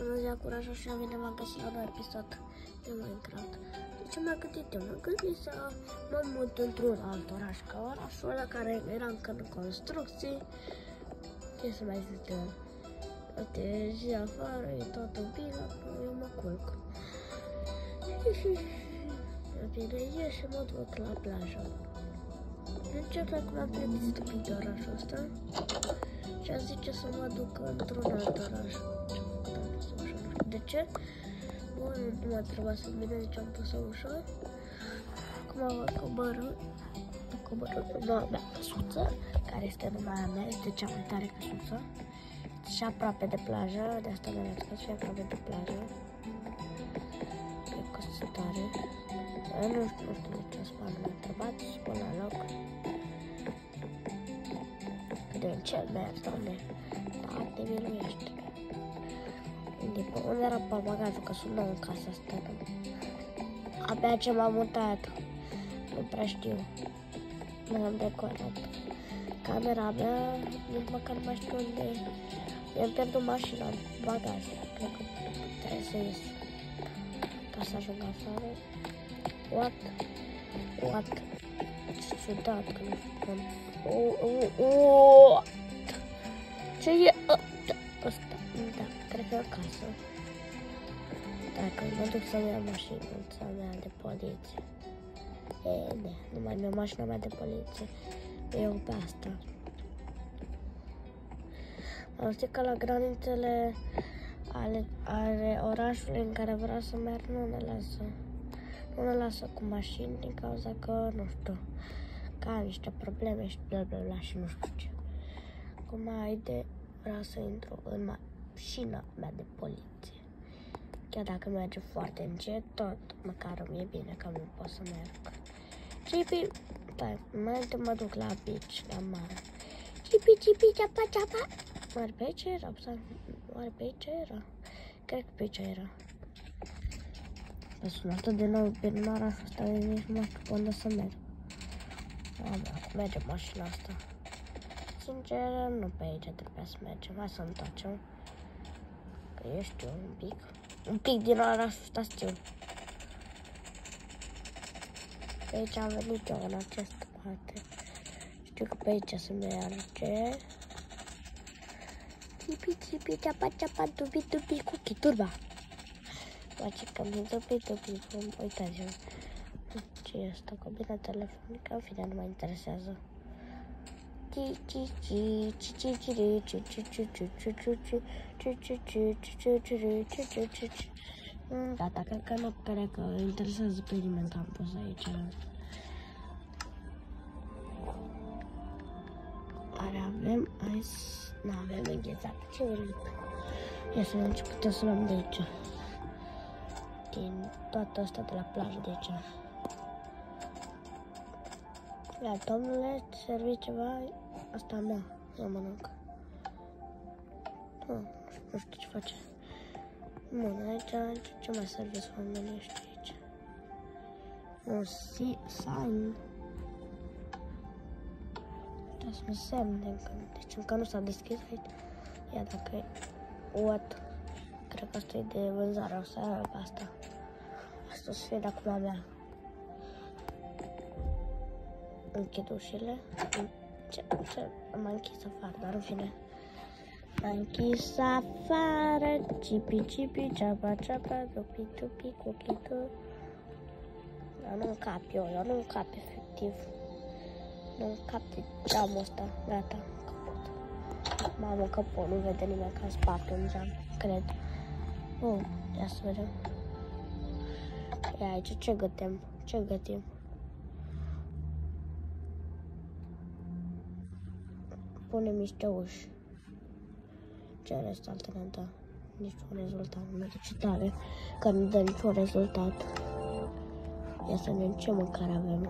Bună ziua, Curaj, așa bine m-am găsit la un nou episod de Minecraft. De ce m-am gândit eu? M-am gândit să mă mut într-un alt oraș, ca orașul ăla care era încă în construcții. Ce să mai zic eu? Uite, zi afară, e totul bine, eu mă culc. Bine, ieși și mă duc la plajă. Încep acum am pregătit un pic de orașul ăsta și a zice să mă duc într-un alt oraș. De ce? Bun, nu m-a întrebat să bine de ce am pus-o ușor. Acum vă coborât noua mea căsuță, care este numai mea, este cea mai tare căsuță. Și aproape de plajă, de asta mi-am spus, și aproape de plajă. E o căsuță tare. Nu știu de ce spun, m-a întrebat, spun la loc. De încet merg, doamne, dar te miluiește. Unde era palmagajul, că sunt nou în casa asta. Abia ce m-am mutat, nu prea știu, nu am decorat. Camera mea, nici măcar nu mai știu unde e. Mi-am pierdut mașina în bagaj, cred că trebuie să ies ca să ajung afară. What? Ce ciudat, că nu știu. Ce e ăsta? Da, cred că e acasă. Dacă mă duc să-mi iau mașinuța mea de poliție. Nu mai mi-au mașina mea de poliție. Eu pe asta. Am știut că la granițele ale orașului în care vreau să merg nu ne lasă cu mașini din cauza că, nu știu, că am niște probleme și bla bla bla și nu știu ce. Acum vreau să intru în mașina mea de poliție. Chiar dacă merge foarte încet, tot măcar mi-e bine că nu pot să merg. Cipi, stai, mă duc la beach, la mare. Cipi, ceapa. Oare pe aici era? Cred că pe aici era. Mă sună atât de nou pe orașul ăsta, nici nu mai știu unde să merg. Merge mașina asta. Sincer, nu pe aici trebuia să mergem. Hai să întoarcem. Că eu știu un pic din orașul ăsta știu. Pe aici am venit eu în această parte. Știu că pe aici se merge. Tipi, ceapa, tupi, cuchi, turba. Face că mi-e tupi, uitați-vă. Ce e asta? Cabina telefonică? În fine, nu mă interesează. Gata, cred că interesează pe nimeni că am pus aici. Avem azi, nu avem înghețat. Ce urât. Ia să vedem ce putem să luăm de aici. Din toată asta de la plajă de aici. Ia, domnule, servi ceva? Asta mea, eu mănânc. Nu știu ce face. Bun, aici, ce mai serviți oamenii ăștia aici? Un sign. Trebuie să semne, deci încă nu s-a deschis aici. Ia dacă e, what? Cred că asta e de vânzare, o să iau pe asta. Asta o să fie de acum a mea. Închid ușile. Ce? Am închis afară, dar în fine. Am închis afară. Cipi, ceapa, tupi, cuchitu. Dar nu încap eu nu încap efectiv. Nu încap de geamul ăsta. Gata, capot. Mamă, capot, nu vede nimeni că în spate un geam, cred. Ia să vedem. Ia aici, ce gătim? Punem niște uși. Ce rest alternativ? Niciun rezultat. Nu știu ce tare, că nu dă niciun rezultat. Ia să vedem ce mâncare avem.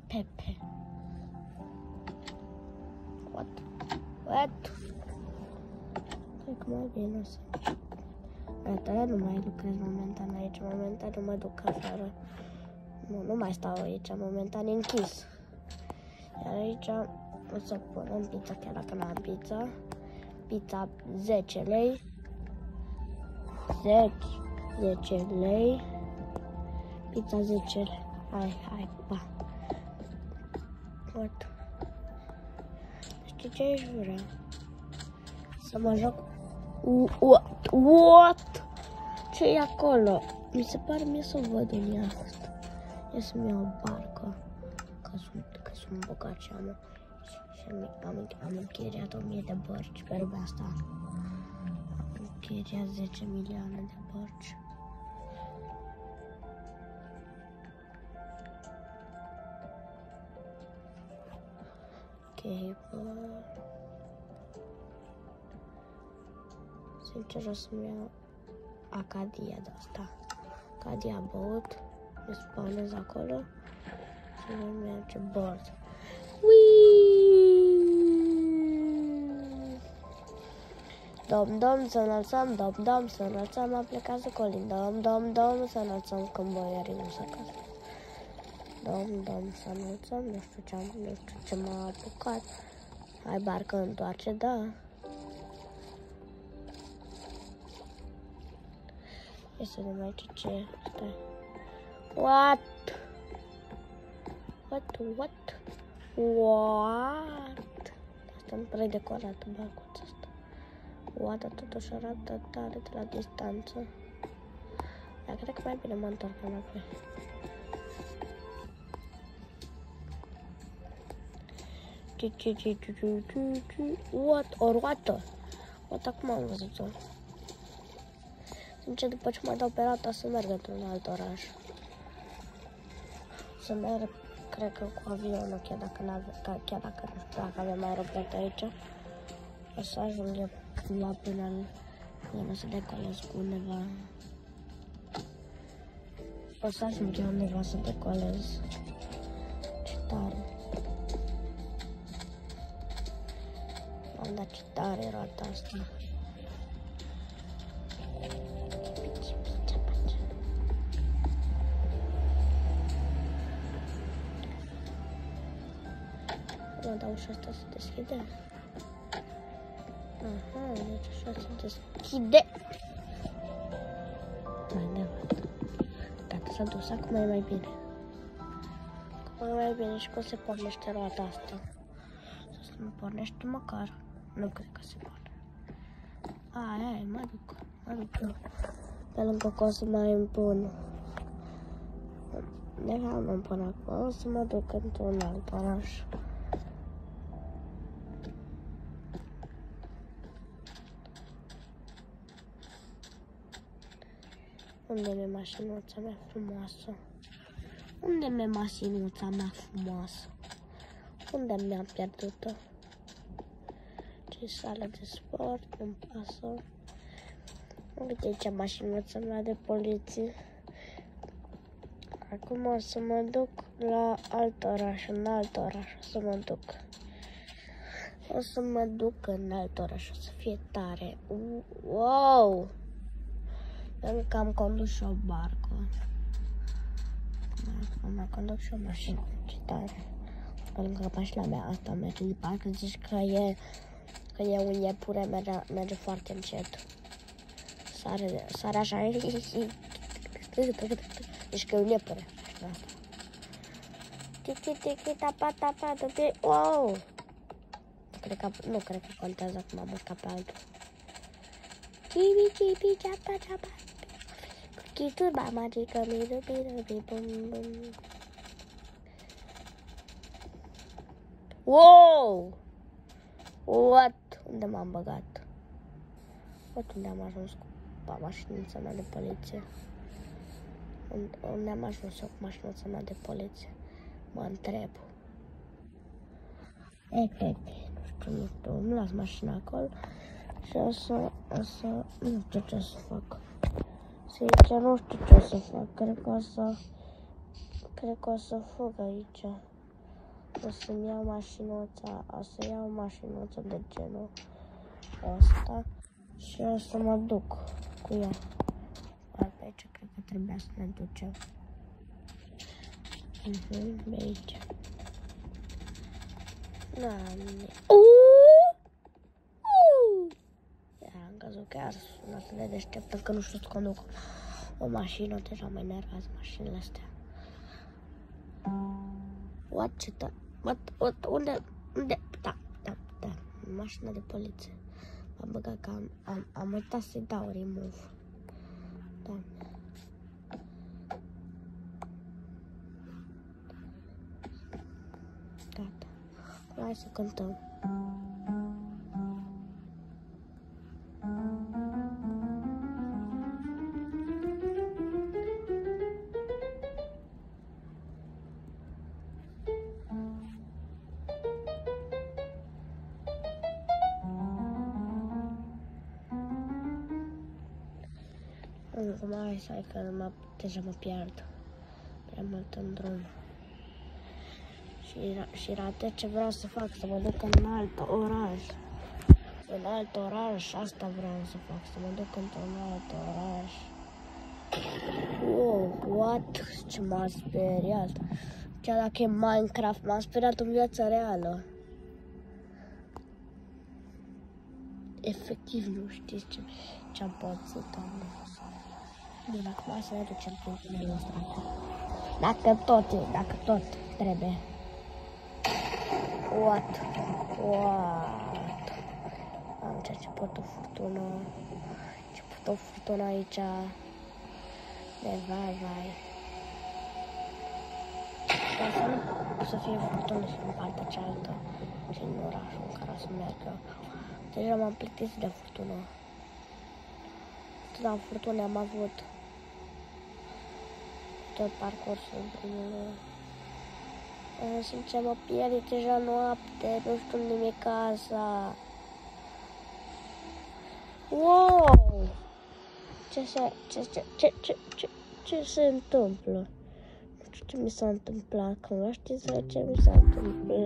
Pepe. What? Cred că mai bine să... Gata, nu mai lucrez momentan aici. Momentan nu mă duc afară. Nu mai stau aici. Momentan e închis. Iar aici O să punem pizza chiar dacă n-am pizza. Pizza 10 lei. 10 lei. Pizza 10 lei. Hai, pa. What? Știi ce aș vrea? Să mă joc. What? Ce e acolo? Mi se pare mie să văd în ea asta. Ia să-mi iau o barcă. Că sunt bogat și am închiriat 1000 de bărci pe lumea asta. Am închiriat 10 milioane de bărci. Ok, bă. Sincer o să-mi iau Acadia de asta. Acadia boat. Me spawnez acolo. Și vom merge board. Dom, să înălțăm, dom, să înălțăm, am plecat să colin. Dom, să înălțăm când boiarinul să casă. Dom, să înălțăm, nu știu ce m-a apucat. Hai, barcă, întoarce, da. Ia să ne mai ce, stai. What? Asta nu prea decorat balcuța asta. What, totuși arată tare de la distanță. Dar cred că mai bine mă întorc înapoi. What? O roată? What, acum am văzut-o. Sincer, după ce mă dau pe rata să merg într-un alt oraș. Să merg, cred că cu avionul, chiar dacă nu știu dacă avem aeroport aici. O să ajung eu cândva până să decolez cu undeva. O să ajung eu undeva să decolez. Ce tare. Am dat ce tare era asta. Mă dau ușa asta să deschide. Aha, deci așa se deschide. Mai dacă s-a dus, acum e mai bine. Acum e mai bine și cum se pornește roata asta. Să nu pornește măcar. Nu cred că se poate. Ai, mă duc eu. Pe lângă că o să mai împun. De fapt nu împun acum, o să mă duc într-un alt oraș. Unde mi-e mașinuța mea frumoasă? Unde mi-e mașinuța mea frumoasă? Unde mi-am pierdut-o? Ce sală de sport, îmi pasă. Uite aici mașinuța mea de poliție. Acum o să mă duc la alt oraș, în alt oraș o să mă duc. O să mă duc în alt oraș, o să fie tare. Wow! Pentru că am condus și o barcă. Am conduc și o mașină, ce tare. Pentru că mașina mea asta merge de parcă zici că e un iepure, merge foarte încet. Sare așa. Deci că e un iepure. Tiki, tapa, wow! Nu cred că contează că m-am urcat pe altul. Chibi, ceapa. Chiturba magică, bum. Wow! What? Unde m-am băgat? Unde am ajuns cu mașinuța mea de poliție? Unde am ajuns eu cu mașinuța mea de poliție? Mă întreb. Nu știu, îmi las mașina acolo și o să, nu știu ce să fac. Sincer, nu știu ce să fac, cred că o să fug aici. O să-mi iau mașinuța, de genul ăsta și o să mă duc cu ea. Pe aici cred că trebuia să ne ducem. De aici. Da, am cazul chiar sunt atât de deșteptă că nu știu să conduc o mașină, deja mă enervează mașinile astea. What? Ce ta? What? Unde? Da. Mașina de poliție. M-am băgat că am uitat să-i dau remove. Da. Gata. Hai să cântăm. Mai să că deja mă pierd prea mult în drum. Și rate ce vreau să fac, să mă duc în alt oraș. În alt oraș, asta vreau să fac, să mă duc într-un alt oraș. Wow, what? Ce m-a speriat. Chiar dacă e Minecraft, m-a speriat în viața reală. Efectiv nu știți ce-am pățit, Doamne. Bine, acum să ne ducem pe ultimul ăsta. Dacă tot trebuie. What? Am început o furtună. Aici. De vai. Dar să nu să fie furtună și în partea cealaltă. Și în orașul în care o să meargă. Deja m-am plictisit de furtună. Atâta furtune am avut. Tot parcursul drumului. Simt ce mă pierd, deja noapte, nu știu unde e casa. Wow! Ce se întâmplă? Nu știu ce mi s-a întâmplat, că nu știți ce mi s-a întâmplat. Nu știți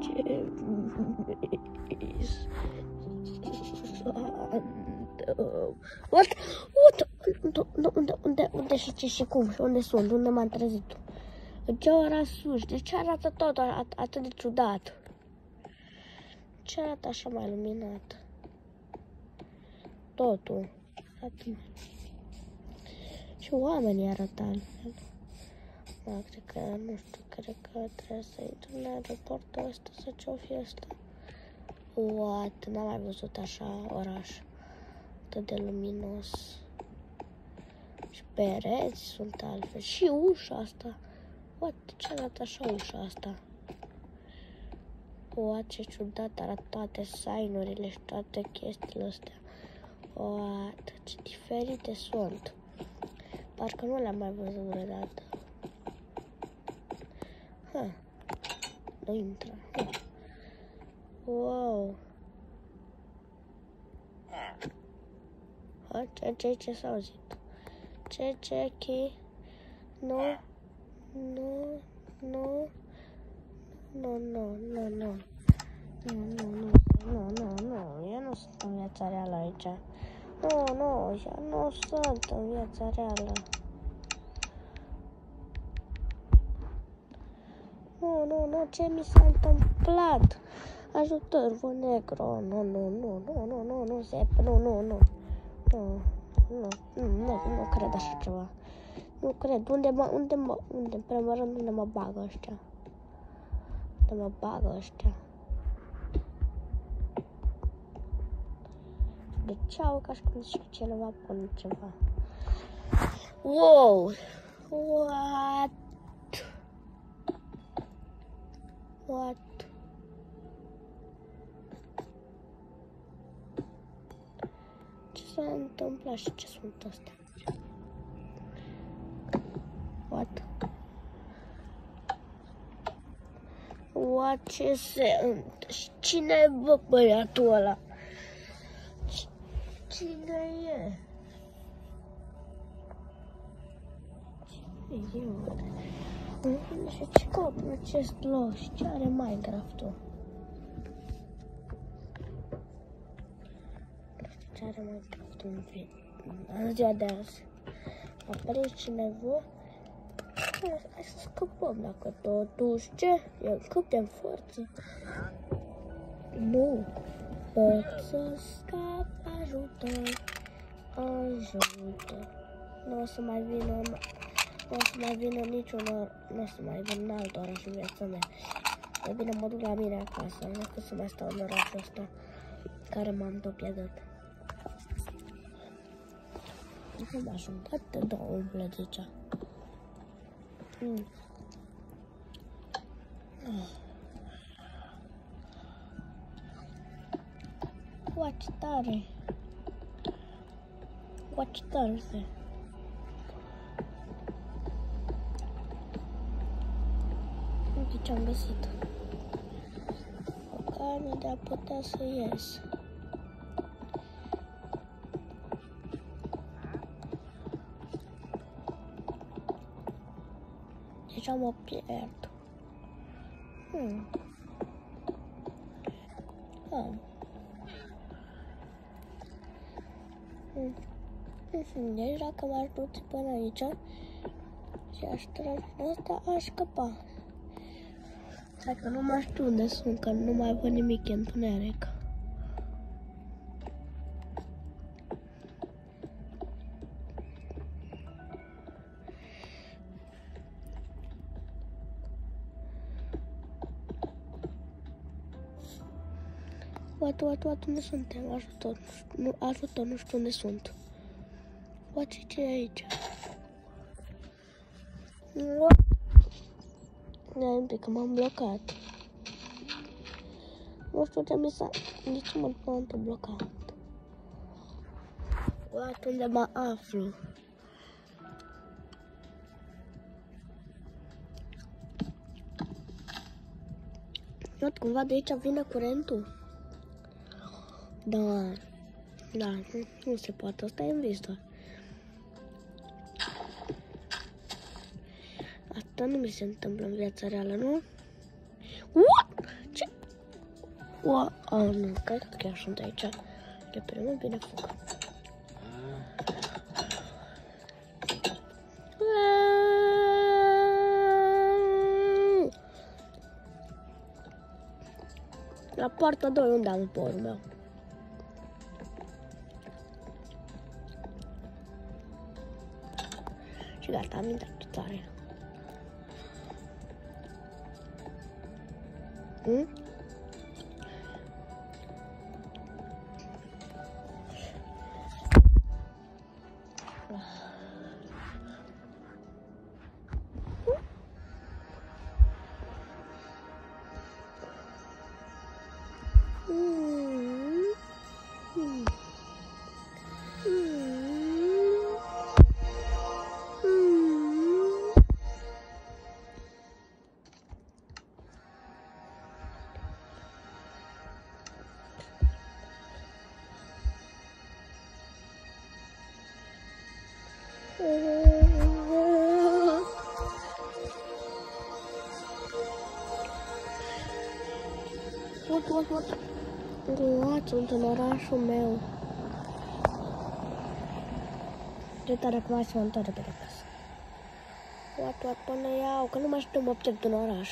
ce unde și ce și cum și unde sunt, unde m-am trezit? În ce ora sus? De ce arată tot atât de ciudat? Ce arată așa mai luminat? Totul. Și oamenii arată altfel. Cred că, nu știu, cred că trebuie să intru în aeroportul ăsta să ce-o fi ăsta. What? N-am mai văzut așa oraș atât de luminos. Și pereți sunt altfel. Și ușa asta. What? Ce arată așa ușa asta? What? Ce ciudat arată toate signurile și toate chestiile astea. What? Ce diferite sunt. Parcă nu le-am mai văzut vreodată. Nu intră. Wow. Ce s-a auzit? Ce, chi? Nu. Eu nu sunt în viața reală aici. Eu nu sunt în viața reală. Nu, ce mi s-a întâmplat? Ajutor, vă negru. Nu, Zep, nu cred așa ceva. Nu cred. Unde, în primul rând, unde mă bagă ăștia? De ce au ca și cum zice cineva pune ceva? Wow! What? Ce s-a întâmplat și ce sunt astea? What? Ce se întâmplă? Cine e băiatul ăla? Cine e? Eu. Nu știu ce caut în acest loc și ce are Minecraft-ul. Nu știu ce are Minecraft-ul în în ziua de azi. A prins cineva. Hai să scăpăm dacă totuși, ce? E un cât de forță. Nu pot să scap, ajută, ajută. Nu o să mai vină, nu o să mai vină niciun, nu o să mai vină în alt oraș în viața mea. Mai bine mă duc la mine acasă, nu că să mai stau în orașul ăsta care m-am tot pierdut. Nu m-aș jucat de 2 umplă, Watch tare. Watch tare. Uite ce am găsit. O carne de a putea să ies. Deja mă pierd. Deci dacă m-aș duce până aici și aș trage asta, aș scăpa. Dacă nu mai știu unde sunt, că nu mai văd nimic în întuneric. What, unde suntem? Ajutor, nu știu unde sunt. Ce e aici? Un pic, că m-am blocat. Nu știu ce mi s-a... De ce m-am blocat? Unde mă aflu? Văd cumva de aici vine curentul. Da, nu se poate, asta e în viză. Asta nu mi se întâmplă în viața reală, nu? What? Ce? Nu, cred că chiar sunt aici. De primul bine fug. La poarta 2, unde am porul meu? Și gata, am intrat tare. What? Sunt în orașul meu. De tare că mai să mă întorc repede acasă. What, până iau, că nu mai știu mă obțec în oraș.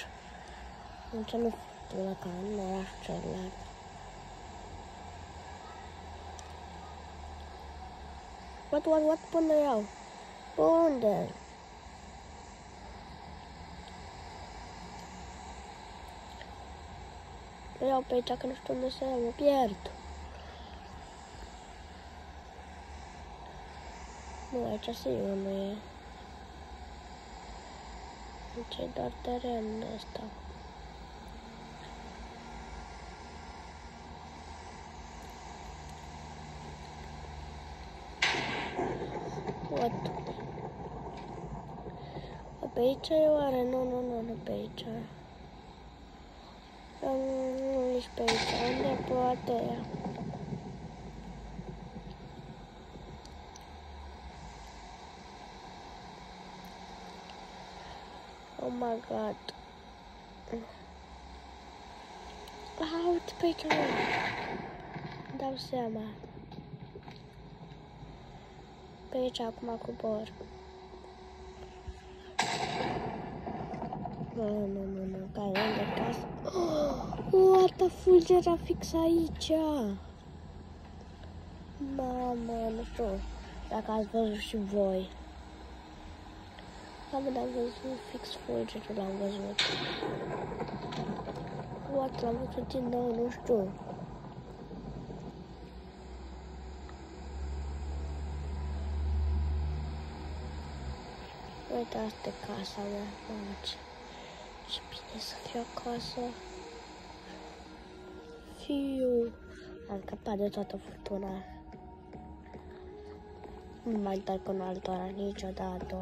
Nici nu știu ca în oraș celălalt. What, până iau. Unde? Mă iau pe aici, că nu știu unde să iau, mă pierd. Nu, aici sigur nu e. Aici e doar terenul ăsta. What? Pe aici e oare? Nu pe aici. Nici pe aici. Unde poate ea? Oh my god. Uite pe aici. Dau seama. Pe aici acum cobor. Nu, care unde casă? Oarta fulgera fix aici. Mamă, nu știu dacă ați văzut și voi. Am văzut fix fulgerul, l-am văzut. What, l-am văzut din nou, nu știu. Uite, asta e casa mea. Mamă, ce bine să fie acasă. Fiu. Am scăpat de toată furtuna. Nu mai întorc în altă oră niciodată.